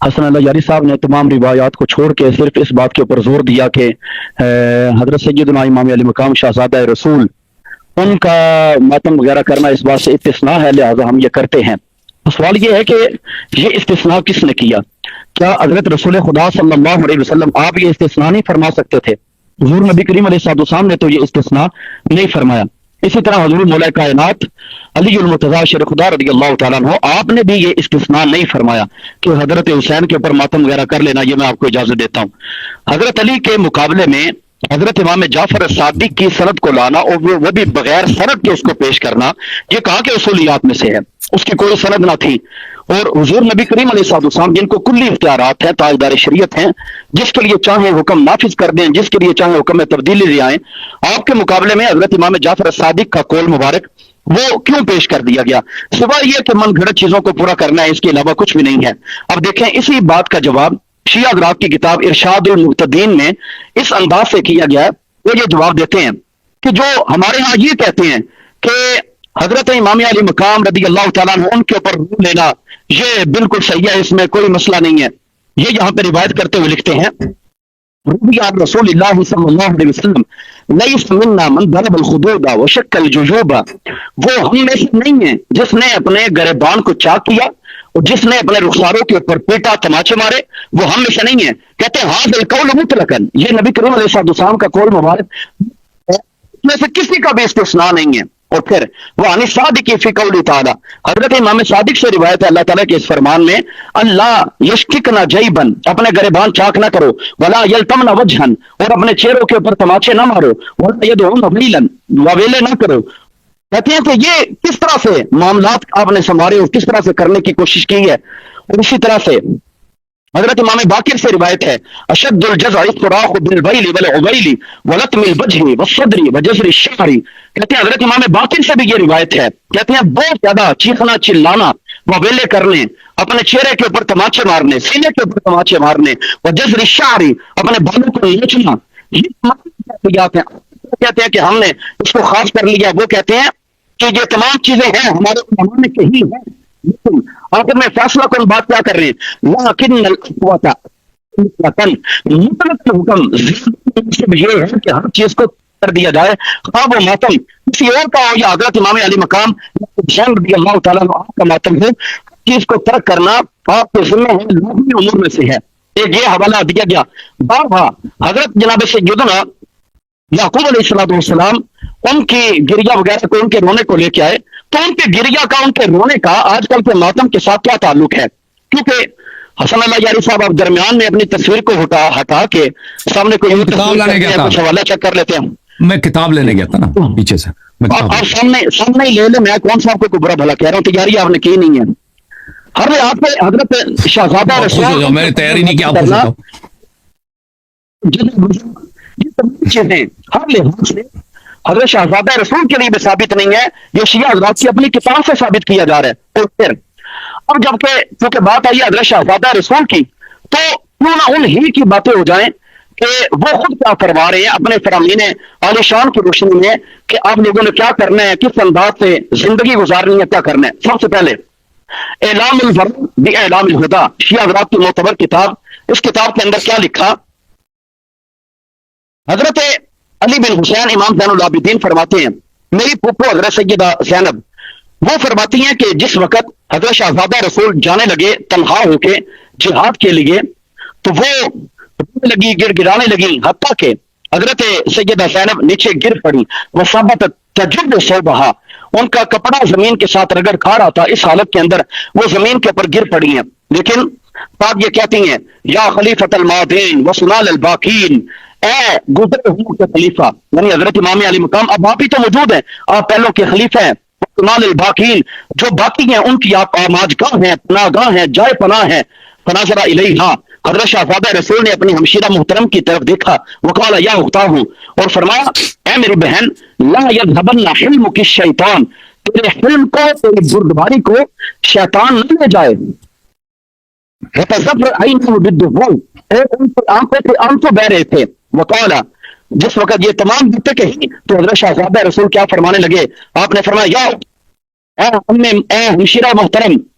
حسن اللہ یاری صاحب نے تمام روایات کو چھوڑ کے صرف اس بات کے اوپر زور دیا کہ حضرت سیدنا امام علی مقام شہزادہ رسول ان کا ماتم وغیرہ کرنا اس بات سے استثناء ہے، لہذا ہم یہ کرتے ہیں۔ تو سوال یہ ہے کہ یہ استثناء کس نے کیا؟ کیا حضرت رسول خدا صلی اللہ علیہ وسلم آپ یہ استثناء نہیں فرما سکتے تھے؟ حضور نبی کریم علیہ السلام نے تو یہ استثناء نہیں فرمایا۔ اسی طرح حضور مولا کائنات علی المرتضیٰ شیر خدا رضی اللہ تعالیٰ عنہ آپ نے بھی یہ استثناء نہیں فرمایا کہ حضرت حسین کے اوپر ماتم وغیرہ کر لینا، یہ میں آپ کو اجازت دیتا ہوں۔ حضرت علی کے مقابلے میں حضرت امام جعفر صادق کی سند کو لانا اور وہ بھی بغیر سند کے اس کو پیش کرنا، یہ کہا کہ اصولیات میں سے ہے، اس کی کوئی سند نہ تھی۔ اور حضور نبی کریم علیہ السلام جن کو کلی اختیارات ہیں، تاجدار شریعت ہیں، جس کے لیے چاہیں حکم نافذ کر دیں، جس کے لیے چاہیں حکم میں تبدیلی لے آئیں، آپ کے مقابلے میں حضرت امام جعفر صادق کا قول مبارک وہ کیوں پیش کر دیا گیا؟ سوائے یہ کہ من گھڑت چیزوں کو پورا کرنا ہے، اس کے علاوہ کچھ بھی نہیں ہے۔ اب دیکھیں اسی بات کا جواب شیعہ حضرات کی کتاب ارشاد المقتدین میں اس انداز سے کیا گیا ہے۔ وہ یہ جواب دیتے ہیں کہ جو ہمارے ہاں یہ کہتے ہیں کہ حضرت امام علی مقام رضی اللہ تعالیٰ عنہ ان کے اوپر روح لینا یہ بالکل صحیح ہے، اس میں کوئی مسئلہ نہیں ہے، یہ یہاں پہ روایت کرتے ہوئے لکھتے ہیں روی عن رسول اللہ صلی اللہ علیہ وسلم لیس منا من ضرب الخدود وشق الجیوب، وہ ہم میں سے نہیں ہے جس نے اپنے گریبان کو چاک کیا اور جس نے اپنے رخساروں کے اوپر پیٹا، تماچے مارے، وہ ہم میں سے نہیں ہے۔ کہتے ہیں ھذا القول مطلقا، یہ نبی کریم علیہ السلام کا قول مبارک ہے، اس میں سے کسی کا بھی استثناء نہیں ہے۔ اور پھر وہ عن صادق فی قول تعالی، حضرت امام صادق سے روایت ہے اللہ تعالیٰ کے اس فرمان میں، اللہ یشککنا جیبن، اپنے گریبان چاک نہ کرو، ولا یلتمنا وجہن، اور اپنے چہروں کے اوپر تماچے نہ مارو، ولا یدعون ویلن، ویلے نہ کرو۔ کہتے ہیں کہ یہ کس طرح سے معاملات آپ نے سنوارے اور کس طرح سے کرنے کی کوشش کی ہے۔ اور اسی طرح سے حضرت امام باقر سے روایت ہے اشد الجزع الصراخ بالویل والعویل ولطم الوجه والصدر وجزر الشعر، کہتے ہیں حضرت امام باقر سے بھی یہ روایت ہے، کہتے ہیں بہت زیادہ چیخنا چلانا، ویلے کرنے، اپنے چہرے کے اوپر تماچے مارنے، سینے کے اوپر تماچے مارنے، وجزر الشعر، اپنے بالوں کو نوچنا، یہ کہتے ہیں کہ ہم نے اس کو خاص کر لیا۔ وہ کہتے ہیں کہ یہ تمام چیزیں ہیں ہمارے علماء نے کہی ہیں، لیکن آخر میں فیصلہ کن بات کیا کر رہے ہیں، لیکن القوت مطلق حکم یہ ہے کہ ہر چیز کو کر دیا جائے، خواب و ماتم کسی اور کا ہو یا حضرت امام علی مقام حسین رضی اللہ تعالیٰ عنہ کا ماتم ہو، چیز کو ترک کرنا آپ کے ذمہ ہے، لازمی امور میں سے ہے۔ ایک یہ حوالہ دیا گیا بارہا حضرت جناب سیدنا یعقوب علیہ السلام ان کی گریا وغیرہ کو، ان کے رونے کو لے کے آئے، تو ان کے گریا کا، ان کے رونے کا آج کل کے ماتم کے ساتھ کیا تعلق ہے؟ کیونکہ حسن اللہ یاری صاحب آپ درمیان میں اپنی تصویر کو ہٹا کے سامنے کوئی کچھ حوالہ چیک کر لیتے ہیں۔ میں کتاب لینے گیا تھا نا پیچھے سے، آپ سامنے ہی لے لیں، میں کون سا آپ کو برا بھلا کہہ رہا ہوں، تیاری آپ نے کی نہیں ہے۔ ہر آپ نے حضرت شہزادہ رسول، میں نے تیاری نہیں کی، آپ چیزیں ہر لحاظ سے حضرت شہزادہ رسول کے لیے بھی ثابت نہیں ہے، یہ شیعہ حضرات کی اپنی کتاب سے ثابت کیا جا رہا ہے۔ اور پھر اب جبکہ چونکہ بات آئی حضرت شہزادہ رسول کی، تو کیوں نہ ان ہی کی باتیں ہو جائیں کہ وہ خود کیا فرما رہے ہیں اپنے فرامین عالی شان کی روشنی میں، کہ آپ لوگوں نے کیا کرنا ہے، کس انداز سے زندگی گزارنی ہے، کیا کرنا ہے۔ سب سے پہلے اعلام الفرد باعلام الہدی، شیعہ حضرات کی معتبر کتاب، اس کتاب کے اندر کیا لکھا؟ حضرت علی بن حسین امام زین العابدین فرماتے ہیں، میری پھپھو حضرت سیدہ زینب وہ فرماتی ہیں کہ جس وقت حضرت شہزادہ رسول جانے لگے تنہا ہو کے جہاد کے لیے، تو وہ رونے لگی، گر گرانے لگی، حتیٰ کہ حضرت سیدہ زینب نیچے گر پڑی، وہ ثابت تجب صوبہا، ان کا کپڑا زمین کے ساتھ رگڑ کھا رہا تھا، اس حالت کے اندر وہ زمین کے اوپر گر پڑی ہیں۔ لیکن آپ یہ کہتی ہیں یا خلیفۃ المادین وسنال الباقین، اے گزرے ہوئے کے خلیفہ، یعنی حضرت امام علی مقام، اب آپ ہی تو موجود ہیں، آپ پہلوں کے خلیفہ ہیں، سنال الباقین، جو باقی ہیں ان کی آپ آماج گاہ ہیں، پناہ گاہ ہیں، جائے پناہ ہیں۔ فنظر الیہا، حضرت شہزادہ رسول نے اپنی ہمشیرہ محترم کی طرف دیکھا، وقال یا اختاہ، اور فرمایا اے میری بہن، لا یذهبن حلمک الشیطان، تیرے حلم کو، تیری بردباری کو شیطان نہ لے جائے۔ فتظفر عینہ بالدموع، آنکھوں سے آنسو بہ رہے تھے۔ وقال، جس وقت یہ تمام باتیں کہی تو حضرت شہزادہ رسول کیا فرمانے لگے؟ آپ نے فرمایا یا اے ہمشیرہ محترم،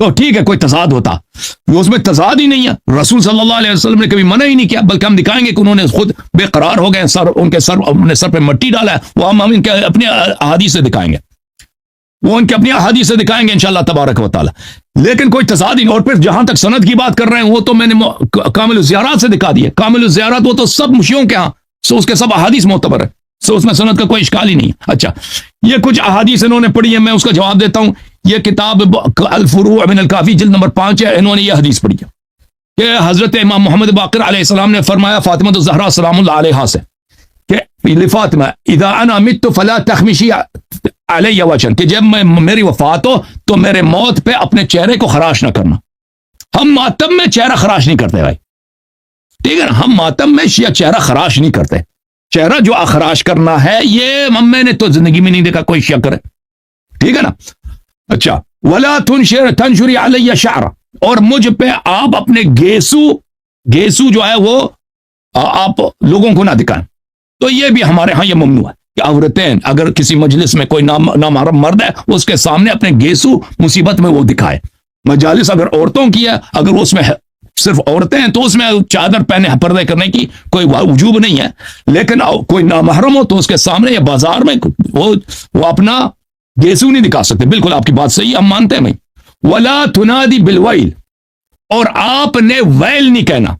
تو ٹھیک ہے کوئی تضاد ہوتا، اس میں تضاد ہی نہیں ہے، رسول صلی اللہ علیہ وسلم نے کبھی منع ہی نہیں کیا، بلکہ ہم دکھائیں گے کہ انہوں نے خود بے قرار ہو گئے، ان کے سر پہ مٹی ڈالا ہے، وہ ہم ان کے اپنے احادیث سے دکھائیں گے، وہ ان کے اپنی احادیث سے دکھائیں گے انشاءاللہ تبارک و تعالی، لیکن کوئی تضاد ہی نہیں۔ اور پھر جہاں تک سند کی بات کر رہے ہیں وہ تو میں نے کامل الزیارات سے دکھا دی ہے، کامل الزیارات وہ تو سب مشیوں کے ہاں، سو اس کے سب احادیث معتبر ہے، سو اس میں سند کا کوئی اشکال ہی نہیں ہے۔ اچھا، یہ کچھ احادیث انہوں نے پڑھی ہے، میں اس کا جواب دیتا ہوں۔ یہ کتاب الفروع من الکافی جلد نمبر 5 ہے، انہوں نے یہ حدیث پڑھی ہے کہ حضرت امام محمد باقر علیہ السلام نے فرمایا فاطمہ الزہرا سلام اللہ علیہا سے کہ لفاطمہ اذا انا مت فلا تخمشی علی وجہا، کہ جب میری وفات ہو تو میرے موت پہ اپنے چہرے کو خراش نہ کرنا۔ ہم ماتم میں چہرہ خراش نہیں کرتے بھائی، ٹھیک ہے نا، ہم ماتم میں چہرہ خراش نہیں کرتے، چہرہ جو اخراش کرنا ہے یہ میں نے تو زندگی میں نہیں دیکھا کوئی شکر ہے، ٹھیک ہے نا۔ اچھا، ولا تنشری علی شعر، اور مجھ پہ آپ اپنے گیسو جو ہے وہ آپ لوگوں کو نہ دکھائیں، تو یہ بھی ہمارے ہاں یہ ممنوع ہے کہ عورتیں اگر کسی مجلس میں کوئی نامحرم مرد ہے اس کے سامنے اپنے گیسو مصیبت میں وہ دکھائے۔ مجالس اگر عورتوں کی ہے، اگر اس میں صرف عورتیں ہیں تو اس میں چادر پہنے پردے کرنے کی کوئی وجوب نہیں ہے، لیکن کوئی نامحرم ہو تو اس کے سامنے یا بازار میں وہ اپنا گیسو نہیں دکھا سکتے۔ بالکل آپ کی بات صحیح، ہم مانتے ہیں بھائی۔ ولا تنادی بالویل، اور آپ نے ویل نہیں کہنا۔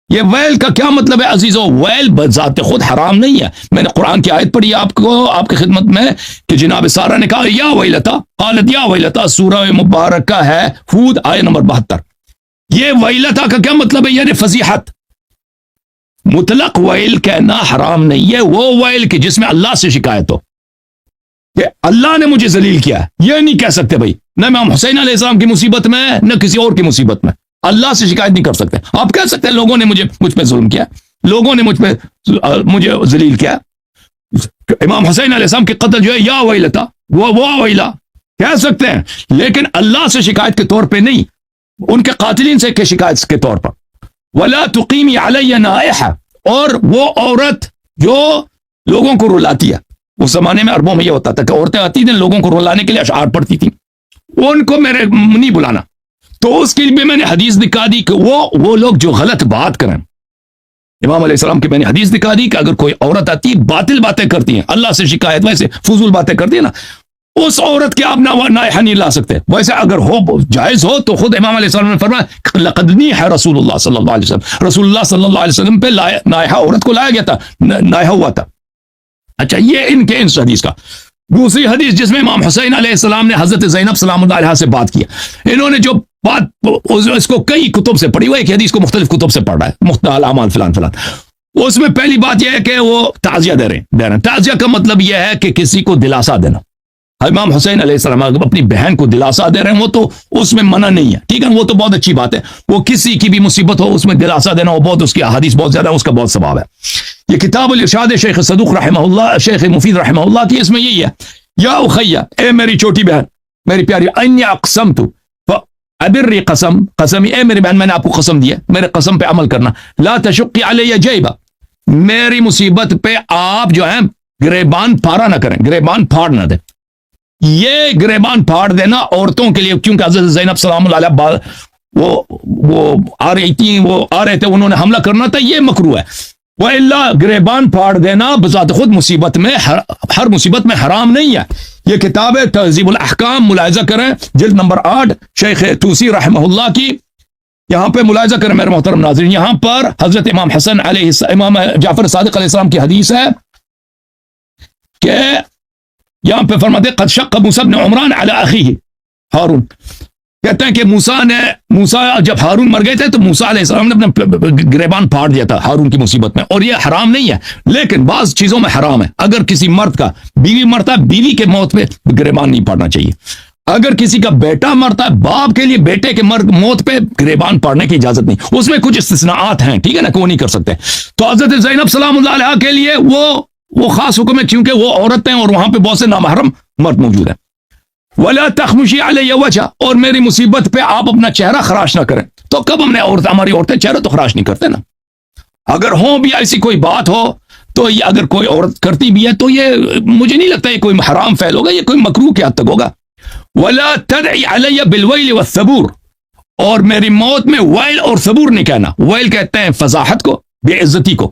یہ ویل کا کیا مطلب ہے عزیزو؟ ویل بذات خود حرام نہیں ہے، میں نے قرآن کی آیت پڑھی آپ کو آپ کی خدمت میں کہ جناب سارہ نے کہا یا ویلتا، قالت یا ویلتا، سورہ مبارکہ ہے ہود آیت نمبر 72۔ یہ ویلتا کا کیا مطلب ہے؟ یعنی فضیحت۔ مطلق ویل کہنا حرام نہیں ہے، وہ ویل کہ جس میں اللہ سے شکایت ہو کہ اللہ نے مجھے ذلیل کیا ہے، یہ نہیں کہہ سکتے بھائی، نہ امام حسین علیہ السلام کی مصیبت میں نہ کسی اور کی مصیبت میں، اللہ سے شکایت نہیں کر سکتے۔ آپ کہہ سکتے ہیں لوگوں نے مجھ پہ ظلم کیا، لوگوں نے مجھے ذلیل کیا، امام حسین علیہ السلام کی قتل جو ہے یا ویلتا، وہ ویلا کہہ سکتے ہیں، لیکن اللہ سے شکایت کے طور پہ نہیں، ان کے قاتلین سے کے شکایت کے طور پر۔ ولا تقیمی علی نائحہ، اور وہ عورت جو لوگوں کو رلاتی ہے، اس زمانے میں عربوں میں یہ ہوتا تھا کہ عورتیں آتی تھیں لوگوں کو رلانے کے لیے اشعار پڑھتی تھیں، ان کو میرے نہیں بلانا۔ تو اس کے لیے میں نے حدیث دکھا دی کہ وہ لوگ جو غلط بات کریں، امام علیہ السلام کی میں نے حدیث دکھا دی کہ اگر کوئی عورت آتی ہے باطل باتیں کرتی ہیں، اللہ سے شکایت، ویسے فضول باتیں کرتی ہے نا، اس عورت کے آپ نائحہ نہیں لا سکتے۔ ویسے اگر ہو جائز ہو تو خود امام علیہ السلام نے فرمایا لقد نیح رسول اللہ صلی اللہ علیہ وسلم، رسول اللہ صلی اللہ علیہ وسلم پہ نائحہ عورت کو لایا گیا تھا، نائحہ ہوا تھا۔ اچھا، یہ ان کے اس حدیث کا۔ دوسری حدیث جس میں امام حسین علیہ السلام نے حضرت زینب سلام اللہ علیہا سے بات کیا، انہوں نے جو بات اس کو کئی کتب سے پڑھی، وہ ایک حدیث کو مختلف کتب سے پڑھ رہا ہے، مختلف الاعمال فلان فلان۔ اس میں پہلی بات یہ ہے کہ وہ تعزیہ دے رہے ہیں۔ تعزیہ کا مطلب یہ ہے کہ کسی کو دلاسا دینا۔ امام حسین علیہ السلام اپنی بہن کو دلاسا دے رہے ہیں، وہ تو اس میں منع نہیں ہے، ٹھیک ہے، وہ تو بہت اچھی بات ہے، وہ کسی کی بھی مصیبت ہو اس میں دلاسا دینا، وہ بہت، اس کی احادیث بہت زیادہ، اس کا بہت ثواب ہے۔ یہ کتاب الارشاد شیخ صدوق رحمہ اللہ، شیخ مفید رحمہ اللہ کی، اس میں یہی ہے، یا اخیہ، اے میری چھوٹی بہن، میری پیاری، انی اقسمت ابری قسمی، اے میری بہن میں نے آپ کو قسم دی ہے، میرے قسم پہ عمل کرنا، لا تشقی علی جیبا، میری مصیبت پہ آپ جو ہیں گریبان پھاڑا نہ کریں، گریبان پھاڑ نہ دیں۔ یہ گریبان پھاڑ دینا عورتوں کے لیے، کیونکہ حضرت زینب سلام اللہ علیہ وہ آ رہی تھیں، وہ آ رہے تھے، انہوں نے حملہ کرنا تھا، یہ مکروہ ہے۔ وَإِلَّا گریبان پھاڑ دینا بذات خود مصیبت میں، ہر مصیبت میں حرام نہیں ہے۔ یہ کتاب ہے تہذیب الاحکام، ملاحظہ کریں، جلد نمبر 8 شیخ توسی رحمہ اللہ کی، یہاں پہ ملاحظہ کریں میرے محترم ناظرین، یہاں پر حضرت امام حسن امام جعفر صادق علیہ السلام کی حدیث ہے کہ یہاں پہ فرماتے قد شق موسیٰ بن عمران علی اخیہ ہارون، کہتے ہیں کہ موسیٰ جب ہارون مر گئے تھے تو موسیٰ علیہ السلام نے اپنا گریبان پھاڑ دیا تھا ہارون کی مصیبت میں، اور یہ حرام نہیں ہے، لیکن بعض چیزوں میں حرام ہے۔ اگر کسی مرد کا بیوی مرتا ہے، بیوی کے موت پہ گریبان نہیں پھاڑنا چاہیے۔ اگر کسی کا بیٹا مرتا ہے، باپ کے لیے بیٹے کے موت پہ گریبان پھاڑنے کی اجازت نہیں، اس میں کچھ استثناءات ہیں، ٹھیک ہے نا، کہ وہ نہیں کر سکتے۔ تو حضرت زینب سلام اللہ علیہا کے لیے وہ خاص حکم ہے، کیونکہ وہ عورت ہیں اور وہاں پہ بہت سے نامحرم مرد موجود ہیں۔ وَلَا تَخْمُشِي عَلَيَّ وَجْهَ، اور میری مصیبت پہ آپ اپنا چہرہ خراش نہ کریں۔ تو کب ہم نے ہماری عورتیں چہرہ تو خراش نہیں کرتے نا، اگر ہوں بھی ایسی کوئی بات ہو تو یہ اگر کوئی عورت کرتی بھی ہے تو یہ مجھے نہیں لگتا یہ کوئی حرام فعل ہوگا، یہ کوئی مکروہ کی حد تک ہوگا۔ ولا تدعی علی بالویل والثبور، اور میری موت میں ویل اور ثبور نہیں کہنا. ویل کہتے ہیں فضاحت کو، بے عزتی کو،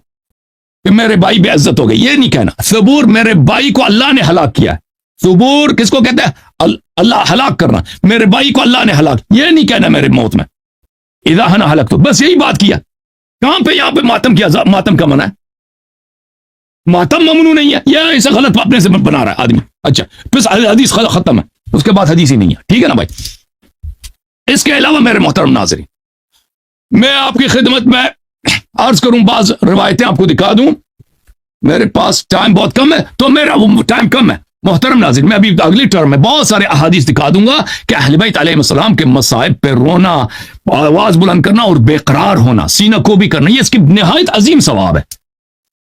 کہ میرے بھائی بے عزت ہو گئی، یہ نہیں کہنا. ثبور میرے بھائی کو اللہ نے ہلاک کیا ہے. ثبور کس کو کہتے ہیں؟ اللہ ہلاک کرنا، میرے بھائی کو اللہ نے ہلاک، یہ نہیں کہنا میرے موت میں اذا انا ہلاک. تو بس یہی بات کیا. کہاں پہ یہاں پہ ماتم کیا؟ ماتم کا منع ہے؟ ماتم ممنوع نہیں ہے، یہ اسے غلط اپنے سے بنا رہا ہے آدمی. اچھا بس حدیث ختم ہے، اس کے بعد حدیث ہی نہیں ہے. ٹھیک ہے نا بھائی؟ اس کے علاوہ میرے محترم ناظرین، میں آپ کی خدمت میں عرض کروں، بعض روایتیں آپ کو دکھا دوں. میرے پاس ٹائم بہت کم ہے، تو میرا وہ ٹائم کم ہے. محترم ناظرین، میں ابھی اگلی ٹرم میں بہت سارے احادیث دکھا دوں گا کہ اہل بیت علیہ السلام کے مصائب پہ رونا، آواز بلند کرنا اور بے قرار ہونا، سینہ کو بھی کرنا، یہ اس کی نہایت عظیم ثواب ہے.